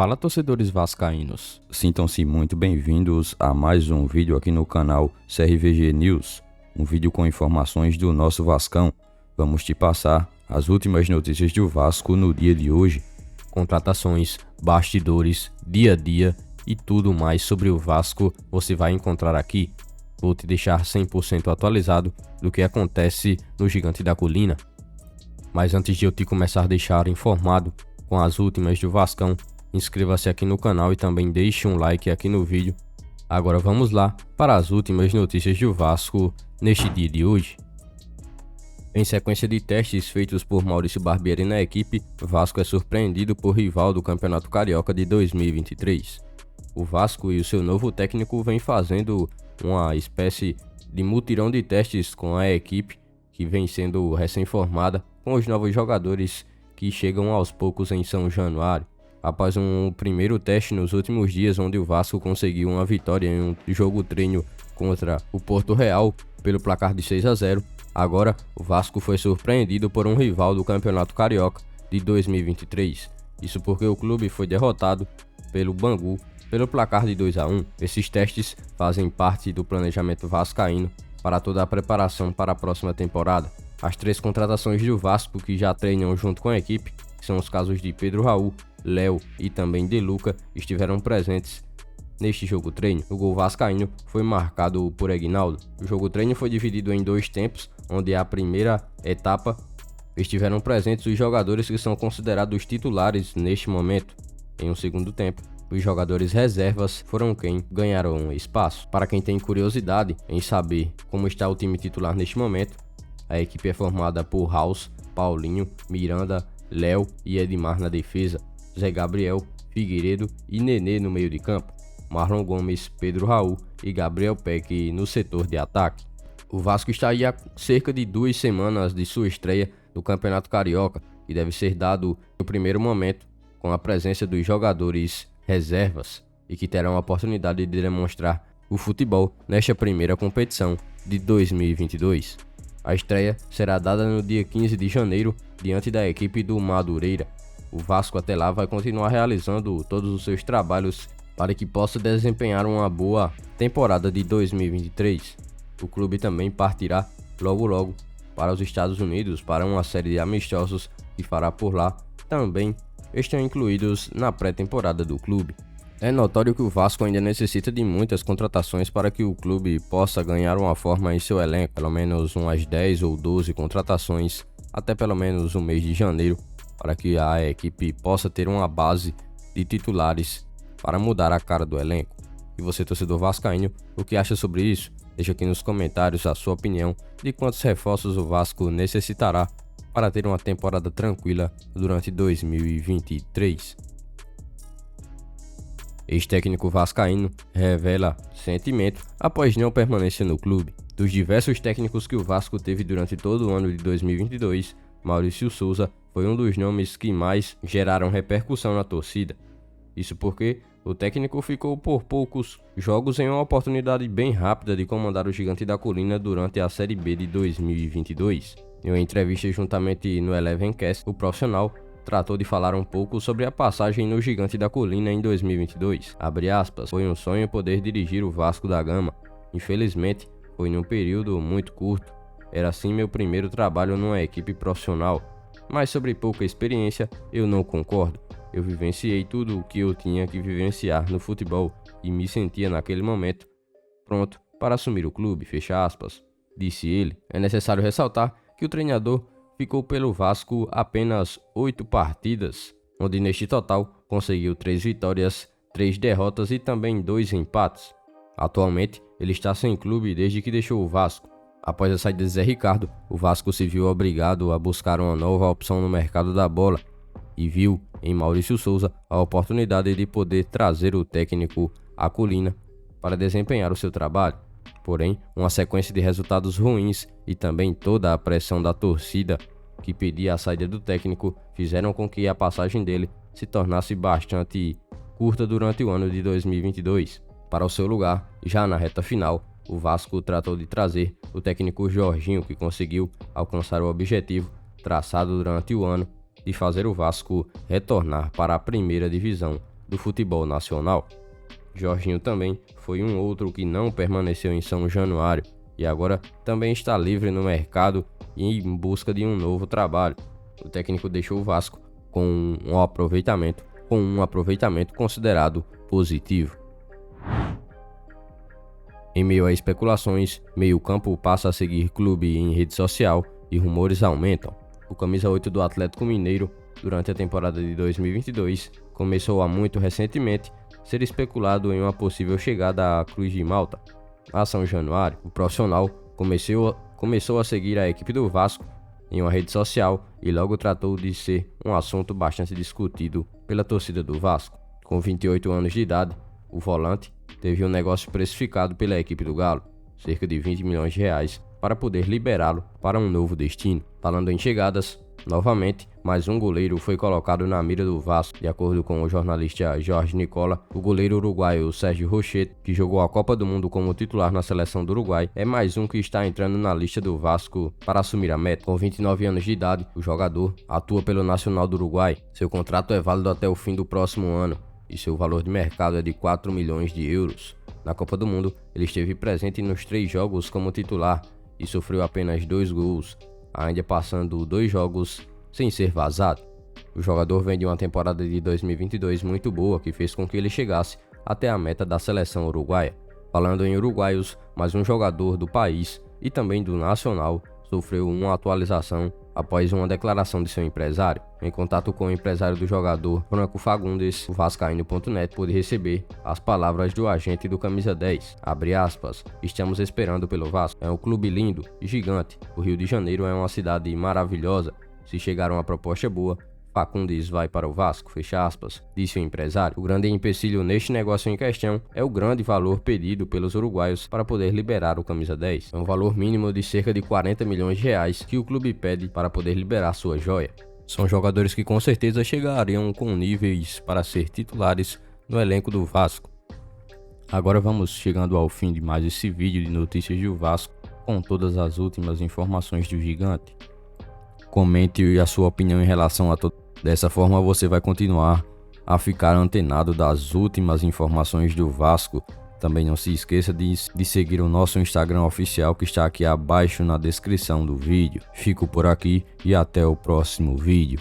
Fala, torcedores vascaínos, sintam-se muito bem-vindos a mais um vídeo aqui no canal CRVG News, um vídeo com informações do nosso Vascão. Vamos te passar as últimas notícias do Vasco no dia de hoje, contratações, bastidores, dia a dia e tudo mais sobre o Vasco você vai encontrar aqui. Vou te deixar 100% atualizado do que acontece no Gigante da Colina. Mas antes de eu te começar a deixar informado com as últimas do Vascão, inscreva-se aqui no canal e também deixe um like aqui no vídeo. Agora vamos lá para as últimas notícias do Vasco neste dia de hoje. Em sequência de testes feitos por Maurício Barbieri na equipe, Vasco é surpreendido por rival do Campeonato Carioca de 2023. O Vasco e o seu novo técnico vêm fazendo uma espécie de mutirão de testes com a equipe que vem sendo recém-formada, com os novos jogadores que chegam aos poucos em São Januário. Após um primeiro teste nos últimos dias, onde o Vasco conseguiu uma vitória em um jogo treino contra o Porto Real pelo placar de 6-0, agora o Vasco foi surpreendido por um rival do Campeonato Carioca de 2023. Isso porque o clube foi derrotado pelo Bangu pelo placar de 2-1. Esses testes fazem parte do planejamento vascaíno para toda a preparação para a próxima temporada. As três contratações do Vasco que já treinam junto com a equipe, que são os casos de Pedro Raul, Léo e também De Luca, estiveram presentes neste jogo treino. O gol vascaíno foi marcado por Aguinaldo. O jogo treino foi dividido em dois tempos, onde a primeira etapa estiveram presentes os jogadores que são considerados titulares neste momento. Em um segundo tempo, os jogadores reservas foram quem ganharam espaço. Para quem tem curiosidade em saber como está o time titular neste momento, a equipe é formada por Raus, Paulinho, Miranda, Léo e Edmar na defesa, Zé Gabriel, Figueiredo e Nenê no meio de campo, Marlon Gomes, Pedro Raul e Gabriel Peck no setor de ataque. O Vasco está aí há cerca de 2 semanas de sua estreia no Campeonato Carioca, que deve ser dado no primeiro momento com a presença dos jogadores reservas e que terão a oportunidade de demonstrar o futebol nesta primeira competição de 2022. A estreia será dada no dia 15 de janeiro diante da equipe do Madureira. O Vasco até lá vai continuar realizando todos os seus trabalhos para que possa desempenhar uma boa temporada de 2023. O clube também partirá logo para os Estados Unidos para uma série de amistosos que fará por lá, também estão incluídos na pré-temporada do clube. É notório que o Vasco ainda necessita de muitas contratações para que o clube possa ganhar uma forma em seu elenco, pelo menos umas 10 ou 12 contratações até pelo menos o mês de janeiro, para que a equipe possa ter uma base de titulares para mudar a cara do elenco. E você, torcedor vascaíno, o que acha sobre isso? Deixa aqui nos comentários a sua opinião de quantos reforços o Vasco necessitará para ter uma temporada tranquila durante 2023. Ex-técnico vascaíno revela sentimento após não permanecer no clube. Dos diversos técnicos que o Vasco teve durante todo o ano de 2022, Maurício Souza foi um dos nomes que mais geraram repercussão na torcida. Isso porque o técnico ficou por poucos jogos em uma oportunidade bem rápida de comandar o Gigante da Colina durante a Série B de 2022. Em uma entrevista juntamente no Elevencast, o profissional tratou de falar um pouco sobre a passagem no Gigante da Colina em 2022. Abre aspas, foi um sonho poder dirigir o Vasco da Gama. Infelizmente, foi num período muito curto. Era assim meu primeiro trabalho numa equipe profissional. Mas sobre pouca experiência, eu não concordo. Eu vivenciei tudo o que eu tinha que vivenciar no futebol e me sentia naquele momento pronto para assumir o clube, fecha aspas, disse ele. É necessário ressaltar que o treinador ficou pelo Vasco apenas 8 partidas, onde neste total conseguiu 3 vitórias, 3 derrotas e também 2 empates. Atualmente, ele está sem clube desde que deixou o Vasco. Após a saída de Zé Ricardo, o Vasco se viu obrigado a buscar uma nova opção no mercado da bola e viu em Maurício Souza a oportunidade de poder trazer o técnico à Colina para desempenhar o seu trabalho. Porém, uma sequência de resultados ruins e também toda a pressão da torcida que pedia a saída do técnico fizeram com que a passagem dele se tornasse bastante curta durante o ano de 2022. Para o seu lugar, já na reta final, o Vasco tratou de trazer o técnico Jorginho, que conseguiu alcançar o objetivo traçado durante o ano de fazer o Vasco retornar para a primeira divisão do futebol nacional. Jorginho também foi um outro que não permaneceu em São Januário e agora também está livre no mercado e em busca de um novo trabalho. O técnico deixou o Vasco com um aproveitamento considerado positivo. Em meio a especulações, meio-campo passa a seguir clube em rede social e rumores aumentam. O camisa 8 do Atlético Mineiro, durante a temporada de 2022, começou há muito recentemente ser especulado em uma possível chegada à Cruz de Malta. A São Januário, o profissional começou a seguir a equipe do Vasco em uma rede social e logo tratou de ser um assunto bastante discutido pela torcida do Vasco. Com 28 anos de idade, o volante teve um negócio precificado pela equipe do Galo, cerca de 20 milhões de reais, para poder liberá-lo para um novo destino. Falando em chegadas, novamente, mais um goleiro foi colocado na mira do Vasco. De acordo com o jornalista Jorge Nicola, o goleiro uruguaio Sérgio Rocher, que jogou a Copa do Mundo como titular na seleção do Uruguai, é mais um que está entrando na lista do Vasco para assumir a meta. Com 29 anos de idade, o jogador atua pelo Nacional do Uruguai. Seu contrato é válido até o fim do próximo ano e seu valor de mercado é de 4 milhões de euros. Na Copa do Mundo, ele esteve presente nos 3 jogos como titular e sofreu apenas 2 gols, ainda passando 2 jogos sem ser vazado. O jogador vem de uma temporada de 2022 muito boa que fez com que ele chegasse até a meta da seleção uruguaia. Falando em uruguaios, mais um jogador do país e também do Nacional sofreu uma atualização após uma declaração de seu empresário. Em contato com o empresário do jogador, Franco Fagundes, o Vascaíno.net pôde receber as palavras do agente do camisa 10, abre aspas, estamos esperando pelo Vasco, é um clube lindo e gigante, o Rio de Janeiro é uma cidade maravilhosa, se chegar uma proposta boa, Fagundes vai para o Vasco, fecha aspas, disse o empresário. O grande empecilho neste negócio em questão é o grande valor pedido pelos uruguaios para poder liberar o camisa 10. É um valor mínimo de cerca de 40 milhões de reais que o clube pede para poder liberar sua joia. São jogadores que com certeza chegariam com níveis para ser titulares no elenco do Vasco. Agora vamos chegando ao fim de mais esse vídeo de notícias do Vasco com todas as últimas informações do gigante. Comente a sua opinião em relação a tudo. Dessa forma você vai continuar a ficar antenado das últimas informações do Vasco. Também não se esqueça de seguir o nosso Instagram oficial que está aqui abaixo na descrição do vídeo. Fico por aqui e até o próximo vídeo.